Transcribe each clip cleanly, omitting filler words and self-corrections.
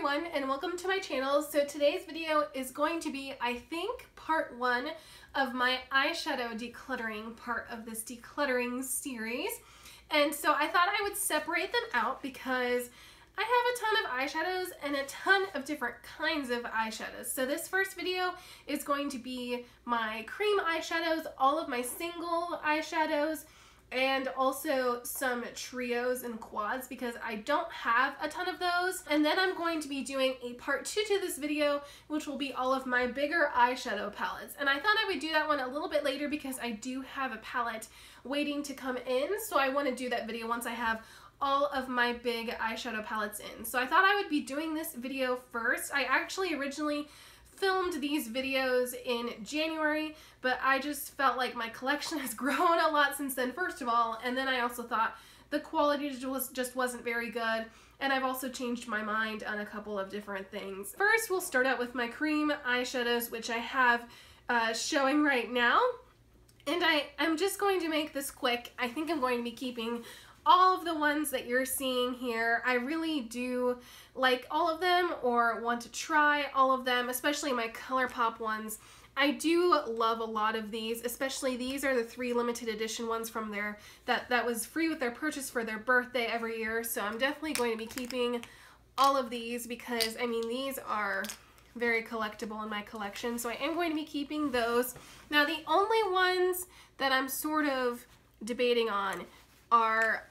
everyone, and welcome to my channel. So today's video is going to be, I think, part one of my eyeshadow decluttering part of this decluttering series. And so I thought I would separate them out because I have a ton of eyeshadows and a ton of different kinds of eyeshadows. So this first video is going to be my cream eyeshadows, all of my single eyeshadows, and also some trios and quads because I don't have a ton of those. And then I'm going to be doing a part two to this video, which will be all of my bigger eyeshadow palettes. And I thought I would do that one a little bit later because I do have a palette waiting to come in. So I want to do that video once I have all of my big eyeshadow palettes in. So I thought I would be doing this video first. I actually originally filmed these videos in January, but I just felt like my collection has grown a lot since then, first of all, and then I also thought the quality just wasn't very good, and I've also changed my mind on a couple of different things. First, we'll start out with my cream eyeshadows, which I have showing right now, and I'm just going to make this quick. I think I'm going to be keeping all of the ones that you're seeing here. I really do like all of them or want to try all of them, especially my ColourPop ones. I do love a lot of these, especially these are the 3 limited edition ones from their, that was free with their purchase for their birthday every year. So I'm definitely going to be keeping all of these because, I mean, these are very collectible in my collection. So I am going to be keeping those. Now, the only ones that I'm sort of debating on are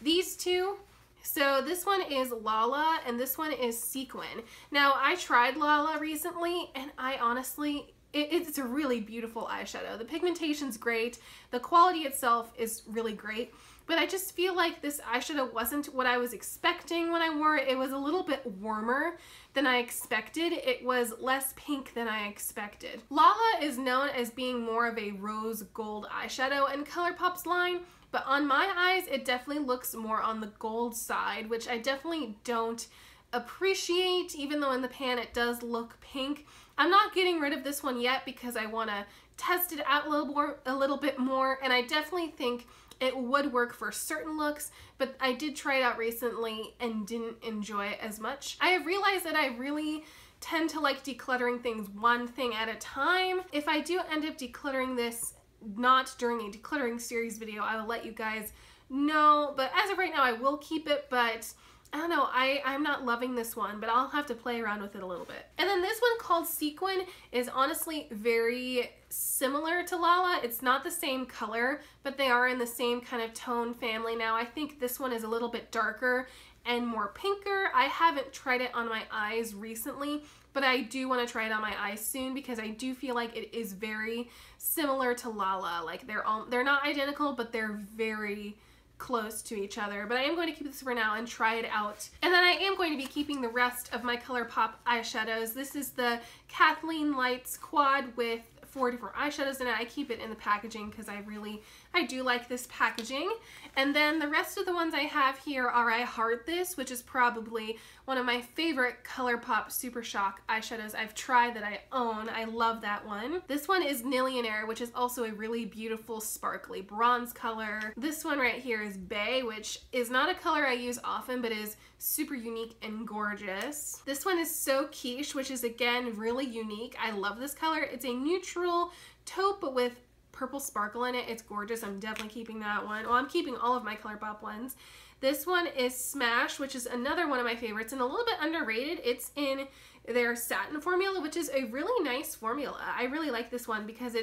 these two. So this one is Lala and this one is Sequin. Now I tried Lala recently and I honestly, it's a really beautiful eyeshadow. The pigmentation's great, the quality itself is really great, but I just feel like this eyeshadow wasn't what I was expecting when I wore it. It was a little bit warmer than I expected. It was less pink than I expected. Lala is known as being more of a rose gold eyeshadow in ColourPop's line, but on my eyes, it definitely looks more on the gold side, which I definitely don't appreciate, even though in the pan it does look pink. I'm not getting rid of this one yet because I want to test it out a little bit more, and I definitely think it would work for certain looks, but I did try it out recently and didn't enjoy it as much. I have realized that I really tend to like decluttering things one thing at a time. If I do end up decluttering this not during a decluttering series video, I will let you guys know, but as of right now I will keep it, but I don't know, I'm not loving this one, but I'll have to play around with it a little bit. And then this one called Sequin is honestly very similar to Lala. It's not the same color, but they are in the same kind of tone family. Now I think this one is a little bit darker and more pinker. I haven't tried it on my eyes recently, but I do want to try it on my eyes soon because I do feel like it is very similar to Lala. Like they're not identical, but they're very close to each other. But I am going to keep this for now and try it out. And then I am going to be keeping the rest of my ColourPop eyeshadows. This is the Kathleen Lights quad with 4 different eyeshadows in it. I keep it in the packaging because I do like this packaging. And then the rest of the ones I have here are I Heart This, which is probably one of my favorite ColourPop Super Shock eyeshadows I've tried that I own. I love that one. This one is Millionaire, which is also a really beautiful sparkly bronze color. This one right here is Bay, which is not a color I use often, but is super unique and gorgeous. This one is So Quiche, which is again really unique. I love this color. It's a neutral taupe but with purple sparkle in it. It's gorgeous. I'm definitely keeping that one. Well, I'm keeping all of my ColourPop ones. This one is Smash, which is another one of my favorites and a little bit underrated. It's in their satin formula, which is a really nice formula. I really like this one because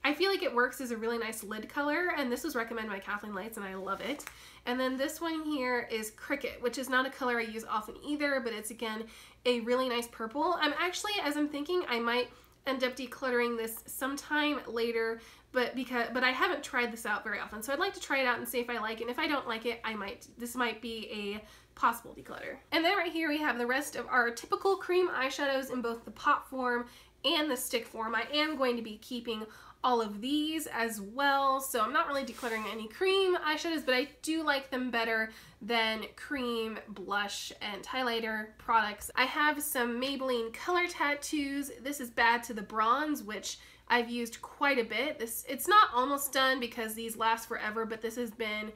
I feel like it works as a really nice lid color, and this was recommended by Kathleen Lights and I love it. And then this one here is Cricket, which is not a color I use often either, but it's again a really nice purple. I'm actually, as I'm thinking, I might end up decluttering this sometime later, but I haven't tried this out very often, so I'd like to try it out and see if I like it, and if I don't like it, this might be a possible declutter. And then right here we have the rest of our typical cream eyeshadows in both the pot form and the stick form. I am going to be keeping all of these as well, so I'm not really decluttering any cream eyeshadows, but I do like them better than cream blush and highlighter products. I have some Maybelline Color Tattoos. This is Bad to the Bronze, which I've used quite a bit. It's not almost done because these last forever, but this has been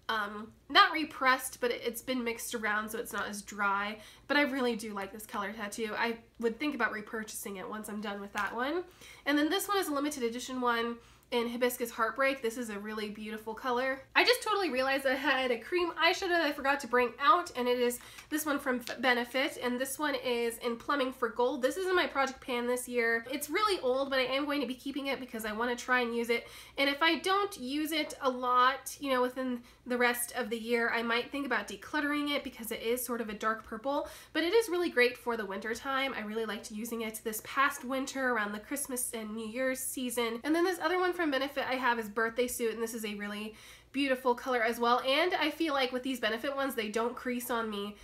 not repressed, but it's been mixed around so it's not as dry. But I really do like this color tattoo. I would think about repurchasing it once I'm done with that one. And then this one is a limited edition one in Hibiscus Heartbreak. This is a really beautiful color. I just totally realized I had a cream eyeshadow that I forgot to bring out, and it is this one from Benefit, and this one is in Plumbing for Gold. This is in my project pan this year. It's really old, but I am going to be keeping it because I want to try and use it. And if I don't use it a lot, you know, within the rest of the year, I might think about decluttering it because it is sort of a dark purple, but it is really great for the winter time. I really liked using it this past winter around the Christmas and New Year's season. And then this other one from Benefit I have is Birthday Suit, and this is a really beautiful color as well. And I feel like with these Benefit ones, they don't crease on me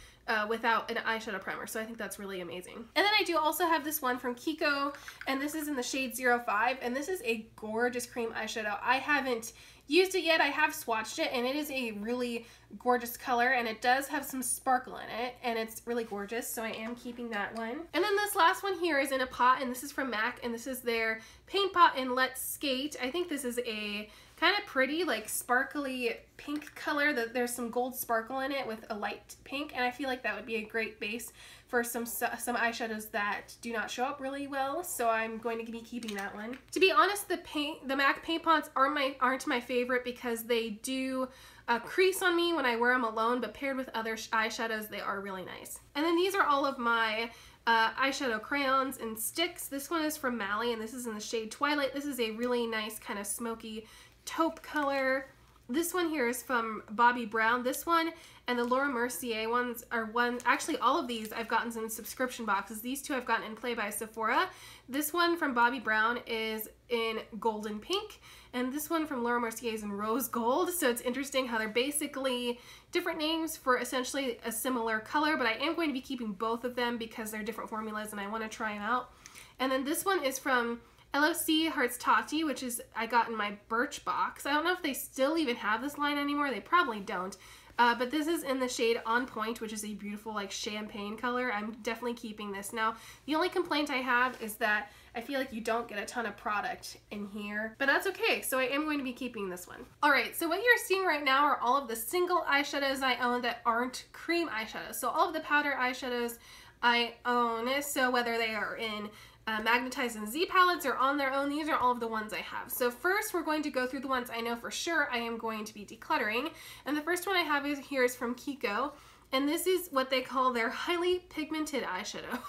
without an eyeshadow primer, so I think that's really amazing. And then I do also have this one from Kiko, and this is in the shade 05, and this is a gorgeous cream eyeshadow. I haven't used it yet. I have swatched it, and it is a really gorgeous color, and it does have some sparkle in it, and it's really gorgeous, so I am keeping that one. And then this last one here is in a pot, and this is from MAC, and this is their Paint Pot in Let's Skate. I think this is a kind of pretty, like, sparkly pink color. There's some gold sparkle in it with a light pink, and I feel like that would be a great base for some eyeshadows that do not show up really well, so I'm going to be keeping that one. To be honest, the MAC paint pots aren't my favorite because they do crease on me when I wear them alone, but paired with other eyeshadows, they are really nice. And then these are all of my eyeshadow crayons and sticks. This one is from Mally, and this is in the shade Twilight. This is a really nice kind of smoky taupe color. This one here is from Bobbi Brown. This one and the Laura Mercier ones are actually all of these I've gotten some subscription boxes. These two I've gotten in Play by Sephora. This one from Bobbi Brown is in golden pink, and this one from Laura Mercier is in rose gold. So it's interesting how they're basically different names for essentially a similar color, but I am going to be keeping both of them because they're different formulas and I want to try them out. And then this one is from LOC Hearts Tati, which is I got in my Birch box. I don't know if they still even have this line anymore. They probably don't. But this is in the shade On Point, which is a beautiful like champagne color. I'm definitely keeping this. Now, the only complaint I have is that I feel like you don't get a ton of product in here, but that's okay. So I am going to be keeping this one. All right, so what you're seeing right now are all of the single eyeshadows I own that aren't cream eyeshadows. So all of the powder eyeshadows I own, so whether they are in Magnetized and Z palettes or on their own, these are all of the ones I have. So first we're going to go through the ones I know for sure I am going to be decluttering, and the first one I have here is from Kiko, and this is what they call their highly pigmented eyeshadow,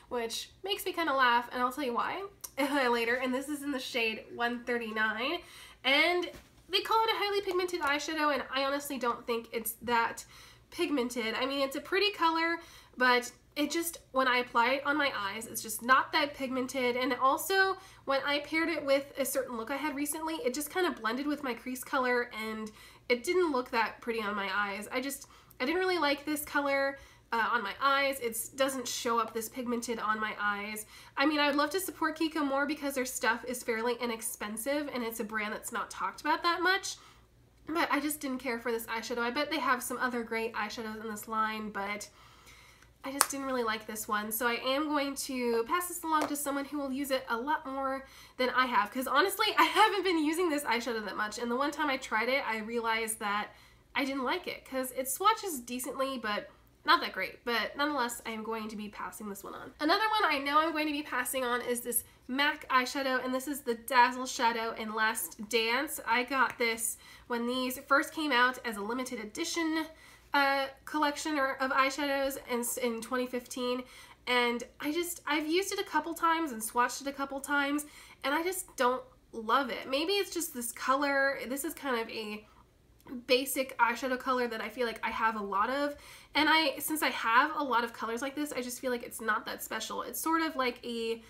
which makes me kind of laugh, and I'll tell you why later. And this is in the shade 139, and they call it a highly pigmented eyeshadow, and I honestly don't think it's that pigmented. I mean, it's a pretty color, but it just, when I apply it on my eyes, it's just not that pigmented. And also, when I paired it with a certain look I had recently, it just kind of blended with my crease color, and it didn't look that pretty on my eyes. I didn't really like this color on my eyes. It doesn't show up this pigmented on my eyes. I mean, I would love to support Kiko more because their stuff is fairly inexpensive, and it's a brand that's not talked about that much. But I just didn't care for this eyeshadow. I bet they have some other great eyeshadows in this line, but I just didn't really like this one. So I am going to pass this along to someone who will use it a lot more than I have, because honestly, I haven't been using this eyeshadow that much, and the one time I tried it, I realized that I didn't like it, because it swatches decently, but not that great. But nonetheless, I am going to be passing this one on. Another one I know I'm going to be passing on is this MAC eyeshadow, and this is the Dazzle Shadow in Last Dance. I got this when these first came out as a limited edition collection of eyeshadows in 2015, and I've used it a couple times and swatched it a couple times, and I just don't love it. Maybe it's just this color. This is kind of a basic eyeshadow color that I feel like I have a lot of, and since I have a lot of colors like this, I just feel like it's not that special. It's sort of like a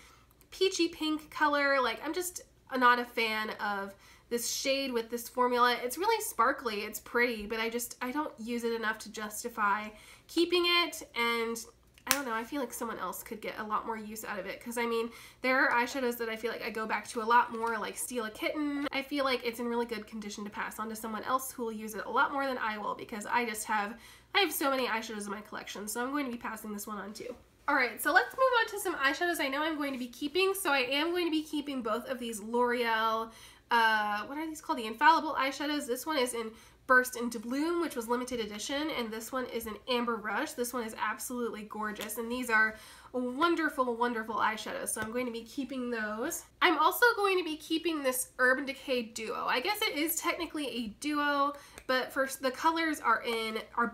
peachy pink color. Like, I'm just not a fan of this shade with this formula. It's really sparkly, it's pretty, but I don't use it enough to justify keeping it, and I don't know, I feel like someone else could get a lot more use out of it, because I mean, there are eyeshadows that I feel like I go back to a lot more, like Steal a Kitten. I feel like it's in really good condition to pass on to someone else who will use it a lot more than I will, because I have so many eyeshadows in my collection, so I'm going to be passing this one on too. Alright, so let's move on to some eyeshadows I know I'm going to be keeping. So I am going to be keeping both of these L'Oreal, what are these called? The Infallible eyeshadows. This one is in Burst into Bloom, which was limited edition, and this one is an Amber Rush. This one is absolutely gorgeous, and these are wonderful, wonderful eyeshadows, so I'm going to be keeping those. I'm also going to be keeping this Urban Decay Duo. I guess it is technically a duo, but first the colors are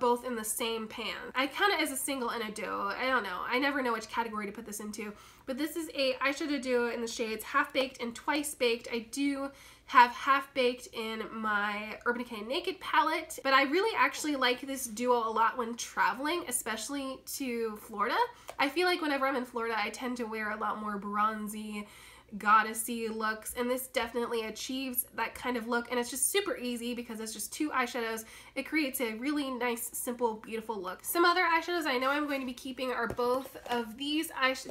both in the same pan. I count it as a single and a duo. I don't know. I never know which category to put this into, but this is a eyeshadow duo in the shades Half Baked and Twice Baked. I do have Half Baked in my Urban Decay Naked palette, but I really actually like this duo a lot when traveling, especially to Florida. I feel like whenever I'm in Florida, I tend to wear a lot more bronzy, goddessy looks, and this definitely achieves that kind of look, and it's just super easy because it's just two eyeshadows. It creates a really nice, simple, beautiful look. Some other eyeshadows I know I'm going to be keeping are both of these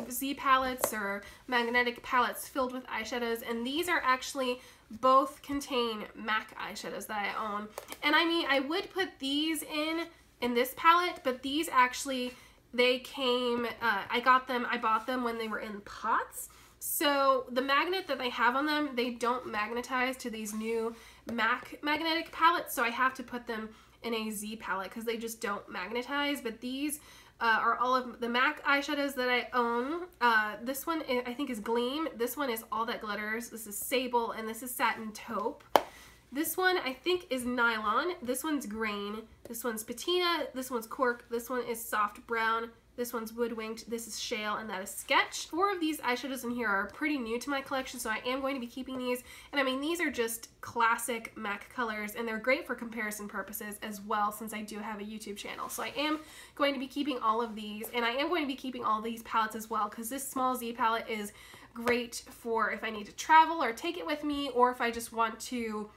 Z palettes or magnetic palettes filled with eyeshadows, and these are actually both contain MAC eyeshadows that I own. And I mean, I would put these in this palette, but these actually, they came, I bought them when they were in pots. So the magnet that they have on them, they don't magnetize to these new MAC magnetic palettes, so I have to put them in a Z palette because they just don't magnetize. But these are all of the MAC eyeshadows that I own. This one I think is Gleam. This one is All That Glitters. This is Sable, and this is Satin Taupe. This one I think is Nylon. This one's Grain. This one's Patina. This one's Cork. This one is Soft Brown. This one's Woodwinked, this is Shale, and that is Sketch. 4 of these eyeshadows in here are pretty new to my collection, so I am going to be keeping these. And I mean, these are just classic MAC colors, and they're great for comparison purposes as well, since I do have a YouTube channel. So I am going to be keeping all of these, and I am going to be keeping all these palettes as well, because this small Z palette is great for if I need to travel or take it with me, or if I just want to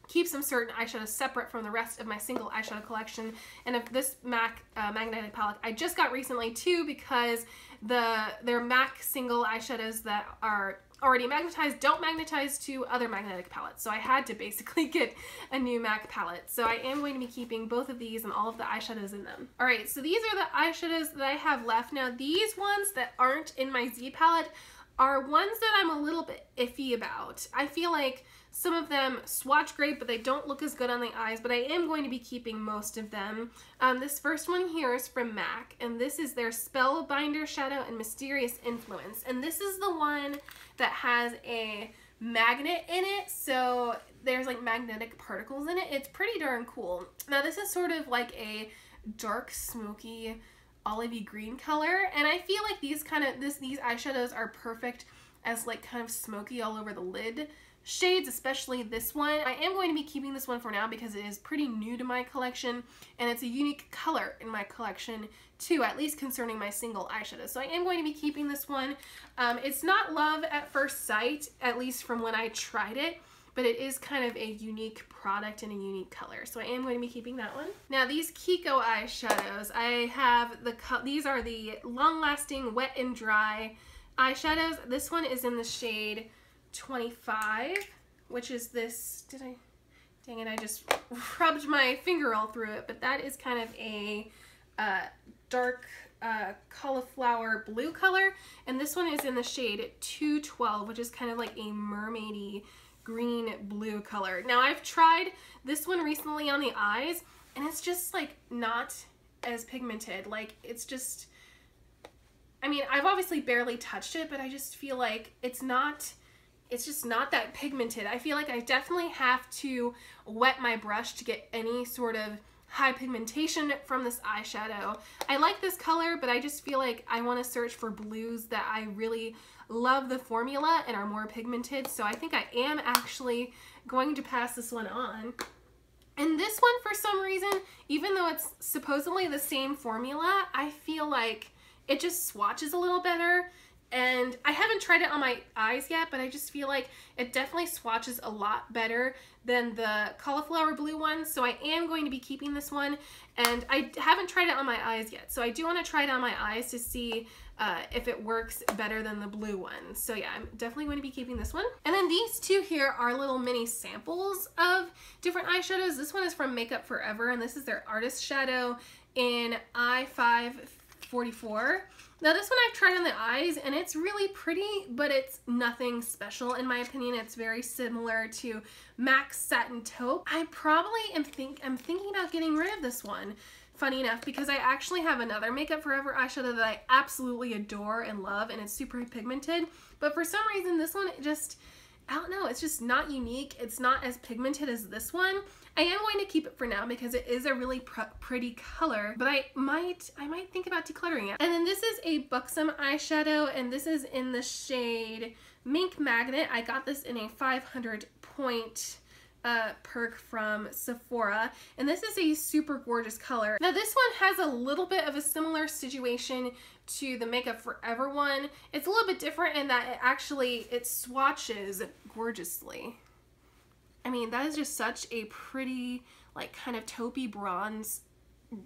keep some certain eyeshadows separate from the rest of my single eyeshadow collection. And if this MAC magnetic palette I just got recently too, because their MAC single eyeshadows that are already magnetized don't magnetize to other magnetic palettes, so I had to basically get a new MAC palette. So I am going to be keeping both of these and all of the eyeshadows in them. Alright, so these are the eyeshadows that I have left. Now these ones that aren't in my Z palette are ones that I'm a little bit iffy about. I feel like some of them swatch great, but they don't look as good on the eyes, but I am going to be keeping most of them. This first one here is from MAC, and this is their Spellbinder Shadow and Mysterious Influence. And this is the one that has a magnet in it, so there's like magnetic particles in it. It's pretty darn cool. Now this is sort of like a dark, smoky, olivey green color, and I feel like these eyeshadows are perfect as like kind of smoky all over the lid shades, especially this one. I am going to be keeping this one for now because it is pretty new to my collection, and it's a unique color in my collection too, at least concerning my single eyeshadow. So I am going to be keeping this one. It's not love at first sight, at least from when I tried it, but it is kind of a unique product and a unique color. So I am going to be keeping that one. Now these Kiko eyeshadows, I have these are the long-lasting wet and dry eyeshadows. This one is in the shade 25, which is this, dang it, I just rubbed my finger all through it, but that is kind of a dark cauliflower blue color, and this one is in the shade 212, which is kind of like a mermaidy green blue color. Now I've tried this one recently on the eyes, and it's just like not as pigmented. Like it's just, I mean, I've obviously barely touched it, but I just feel like it's just not that pigmented. I feel like I definitely have to wet my brush to get any sort of high pigmentation from this eyeshadow. I like this color, but I just feel like I want to search for blues that I really love the formula and are more pigmented, so I think I am actually going to pass this one on. And this one, for some reason, even though it's supposedly the same formula, I feel like it just swatches a little better. And I haven't tried it on my eyes yet, but I just feel like it definitely swatches a lot better than the cauliflower blue one. So I am going to be keeping this one, and I haven't tried it on my eyes yet. So I do want to try it on my eyes to see if it works better than the blue one. So yeah, I'm definitely going to be keeping this one. And then these two here are little mini samples of different eyeshadows. This one is from Makeup Forever, and this is their Artist Shadow in I-544. Now this one I've tried on the eyes and it's really pretty, but it's nothing special in my opinion. It's very similar to MAC Satin Taupe. I probably am thinking about getting rid of this one, funny enough, because I actually have another Makeup Forever eyeshadow that I absolutely adore and love, and it's super pigmented. But for some reason this one just, I don't know, it's just not unique. It's not as pigmented as this one. I am going to keep it for now because it is a really pretty color, but I might think about decluttering it. And then this is a Buxom eyeshadow, and this is in the shade Mink Magnet. I got this in a 500 point perk from Sephora, and this is a super gorgeous color. Now this one has a little bit of a similar situation to the Makeup Forever one. It's a little bit different in that it swatches gorgeously. I mean, that is just such a pretty, like, kind of taupey bronze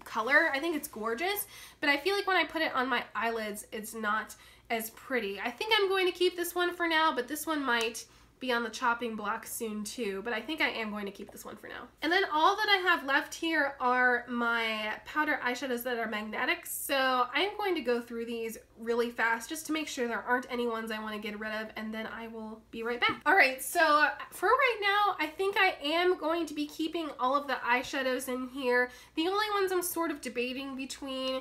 color. I think it's gorgeous, but I feel like when I put it on my eyelids, it's not as pretty. I think I'm going to keep this one for now, but this one might be on the chopping block soon too, but I think I am going to keep this one for now. And then all that I have left here are my powder eyeshadows that are magnetic, so I'm going to go through these really fast just to make sure there aren't any ones I want to get rid of, and then I will be right back. Alright, so for right now, I think I am going to be keeping all of the eyeshadows in here. The only ones I'm sort of debating between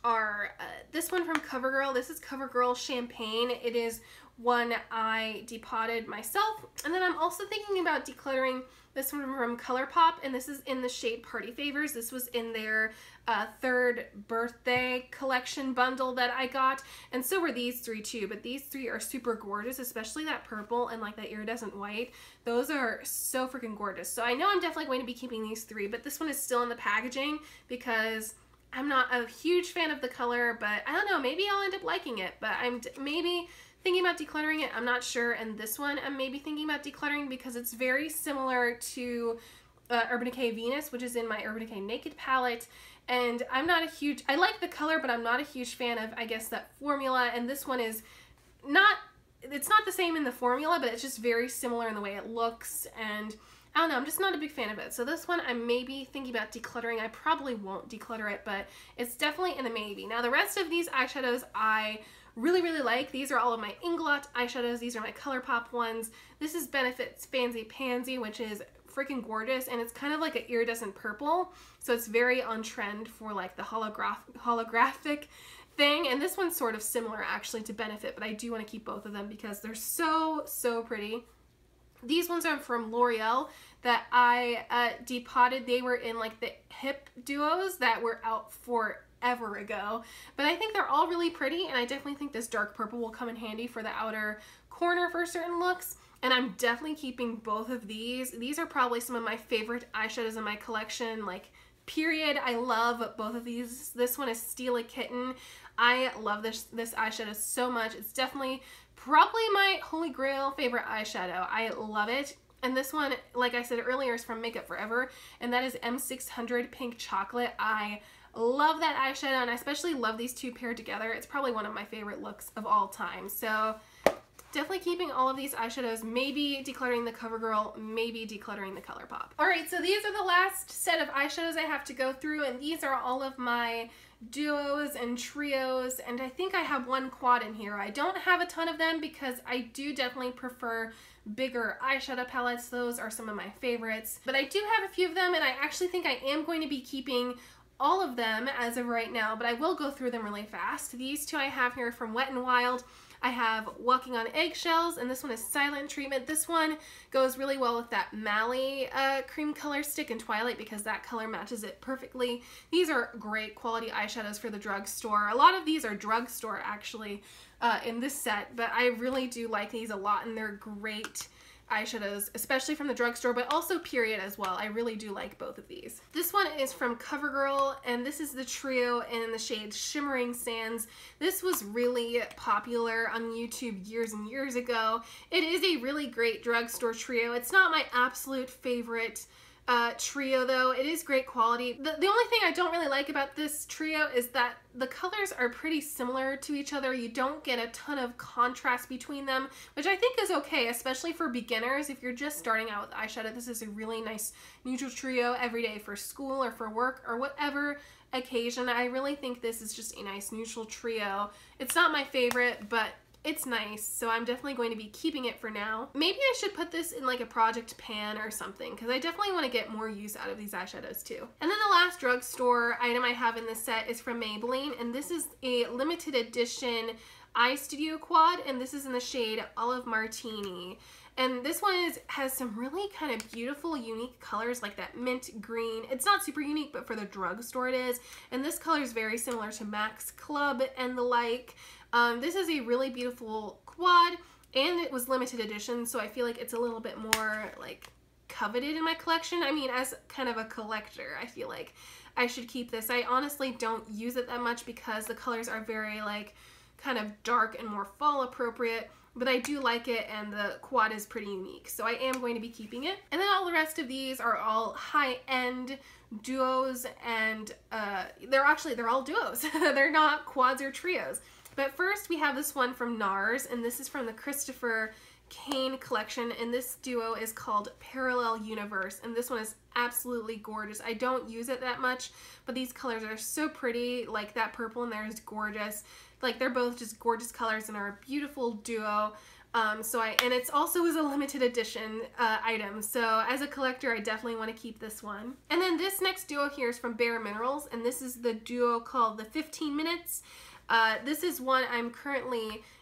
are this one from CoverGirl. This is CoverGirl Champagne. It is one I depotted myself. And then I'm also thinking about decluttering this one from ColourPop, and this is in the shade Party Favors. This was in their 3rd birthday collection bundle that I got, and so were these three too, but these three are super gorgeous, especially that purple and like that iridescent white. Those are so freaking gorgeous. So I know I'm definitely going to be keeping these three, but this one is still in the packaging because I'm not a huge fan of the color, but I don't know, maybe I'll end up liking it, but I'm maybe thinking about decluttering it. I'm not sure. And this one I'm maybe thinking about decluttering because it's very similar to Urban Decay Venus, which is in my Urban Decay Naked palette. And I'm not a huge, I like the color, but I'm not a huge fan of, I guess, that formula. And this one is not, it's not the same in the formula, but it's just very similar in the way it looks. And I don't know, I'm just not a big fan of it. So this one I'm maybe thinking about decluttering. I probably won't declutter it, but it's definitely in a maybe. Now the rest of these eyeshadows I really like. These are all of my Inglot eyeshadows. These are my ColourPop ones. This is Benefit's Fancy Pansy, which is freaking gorgeous, and it's kind of like an iridescent purple, so it's very on trend for like the holographic thing. And this one's sort of similar actually to Benefit, but I do want to keep both of them because they're so pretty. These ones are from L'Oreal that I depotted. They were in like the hip duos that were out forever ago, but I think they're all really pretty, and I definitely think this dark purple will come in handy for the outer corner for certain looks. And I'm definitely keeping both of these. These are probably some of my favorite eyeshadows in my collection, like period. I love both of these. This one is Steal a Kitten. I love this eyeshadow so much. It's definitely probably my holy grail favorite eyeshadow. I love it. And this one, like I said earlier, is from Makeup Forever, and that is M600 Pink Chocolate. I love that eyeshadow, and I especially love these two paired together. It's probably one of my favorite looks of all time. So definitely keeping all of these eyeshadows, maybe decluttering the CoverGirl, maybe decluttering the ColourPop. Alright, so these are the last set of eyeshadows I have to go through, and these are all of my duos and trios, and I think I have one quad in here. I don't have a ton of them because I do definitely prefer bigger eyeshadow palettes. Those are some of my favorites, but I do have a few of them, and I actually think I am going to be keeping all of them as of right now, but I will go through them really fast. These two I have here from Wet n Wild. I have Walking on Eggshells, and this one is Silent Treatment. This one goes really well with that Mally cream color stick in Twilight because that color matches it perfectly. These are great quality eyeshadows for the drugstore. A lot of these are drugstore actually in this set, but I really do like these a lot, and they're great eyeshadows, especially from the drugstore, but also period as well. I really do like both of these. This one is from CoverGirl, and this is the trio in the shade Shimmering Sands. This was really popular on YouTube years and years ago. It is a really great drugstore trio. It's not my absolute favorite trio though. It is great quality. The only thing I don't really like about this trio is that the colors are pretty similar to each other. You don't get a ton of contrast between them, which I think is okay, especially for beginners. If you're just starting out with eyeshadow, this is a really nice neutral trio every day for school or for work or whatever occasion. I really think this is just a nice neutral trio. It's not my favorite, but it's nice, so I'm definitely going to be keeping it for now. Maybe I should put this in like a project pan or something, because I definitely want to get more use out of these eyeshadows too. And then the last drugstore item I have in this set is from Maybelline, and this is a limited edition Eye Studio Quad, and this is in the shade Olive Martini. And this one has some really kind of beautiful, unique colors, like that mint green. It's not super unique, but for the drugstore it is. And this color is very similar to Max Club and the like. This is a really beautiful quad, and it was limited edition, so I feel like it's a little bit more like coveted in my collection. I mean, as kind of a collector, I feel like I should keep this. I honestly don't use it that much because the colors are very like kind of dark and more fall appropriate, but I do like it, and the quad is pretty unique, so I am going to be keeping it. And then all the rest of these are all high-end duos, and they're all duos. They're not quads or trios. But first we have this one from NARS, and this is from the Christopher Kane collection, and this duo is called Parallel Universe, and this one is absolutely gorgeous. I don't use it that much, but these colors are so pretty. Like that purple in there is gorgeous. Like they're both just gorgeous colors and are a beautiful duo. And it's also is a limited edition item, so as a collector I definitely want to keep this one. And then this next duo here is from Bare Minerals, and this is the duo called the 15 Minutes. This is one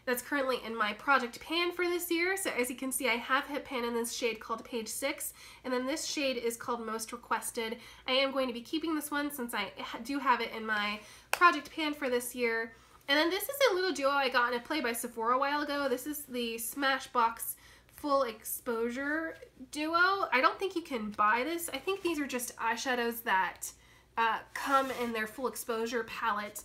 that's currently in my project pan for this year. So as you can see, I have hit pan in this shade called Page 6, and then this shade is called Most Requested. I am going to be keeping this one since I do have it in my project pan for this year. And then this is a little duo I got in a Play by Sephora a while ago. This is the Smashbox Full Exposure duo. I don't think you can buy this. I think these are just eyeshadows that come in their full exposure palette.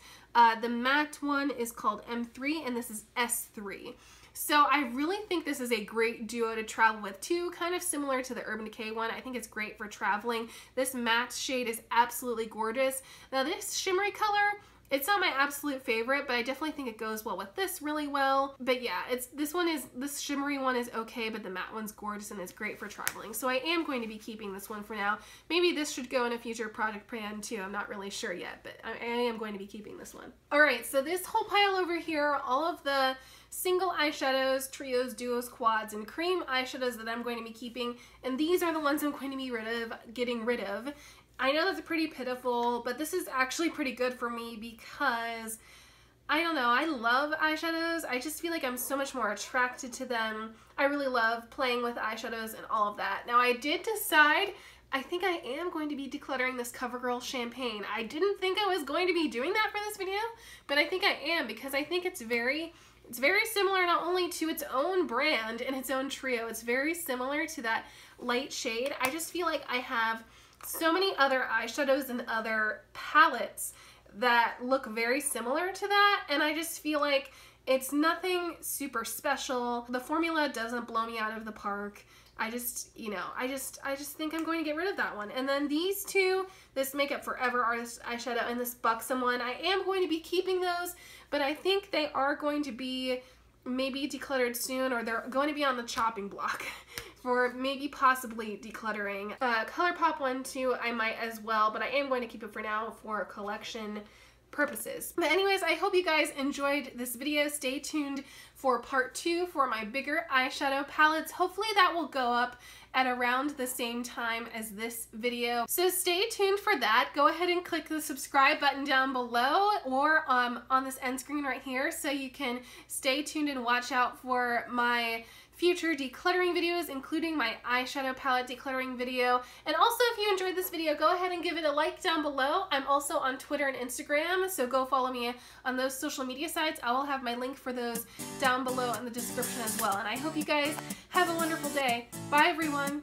The matte one is called M3, and this is S3. So I really think this is a great duo to travel with too, kind of similar to the Urban Decay one. I think it's great for traveling. This matte shade is absolutely gorgeous. Now this shimmery color, it's not my absolute favorite, but I definitely think it goes well with this really well. But yeah, this shimmery one is okay, but the matte one's gorgeous and it's great for traveling. So I am going to be keeping this one for now. Maybe this should go in a future project plan too. I'm not really sure yet, but I am going to be keeping this one. All right, so this whole pile over here, all of the single eyeshadows, trios, duos, quads, and cream eyeshadows that I'm going to be keeping, and these are the ones I'm going to be getting rid of. I know that's pretty pitiful, but this is actually pretty good for me because, I don't know, I love eyeshadows. I just feel like I'm so much more attracted to them. I really love playing with eyeshadows and all of that. Now I did decide, I think I am going to be decluttering this CoverGirl Champagne. I didn't think I was going to be doing that for this video, but I think I am because I think it's very similar not only to its own brand and its own trio, it's very similar to that light shade. I just feel like I have so many other eyeshadows and other palettes that look very similar to that, and I just feel like it's nothing super special. The formula doesn't blow me out of the park. I just think I'm going to get rid of that one. And then these two, this Makeup Forever Artist eyeshadow and this Buxom one, I am going to be keeping those, but I think they are going to be maybe decluttered soon, or they're going to be on the chopping block for maybe possibly decluttering. ColourPop one too, I might as well, but I am going to keep it for now for collection purposes. But anyways, I hope you guys enjoyed this video. Stay tuned for part 2 for my bigger eyeshadow palettes. Hopefully that will go up at around the same time as this video. So stay tuned for that. Go ahead and click the subscribe button down below or on this end screen right here so you can stay tuned and watch out for my future decluttering videos, including my eyeshadow palette decluttering video. And also, if you enjoyed this video, go ahead and give it a like down below. I'm also on Twitter and Instagram, so go follow me on those social media sites. I will have my link for those down below in the description as well. And I hope you guys have a wonderful day. Bye, everyone.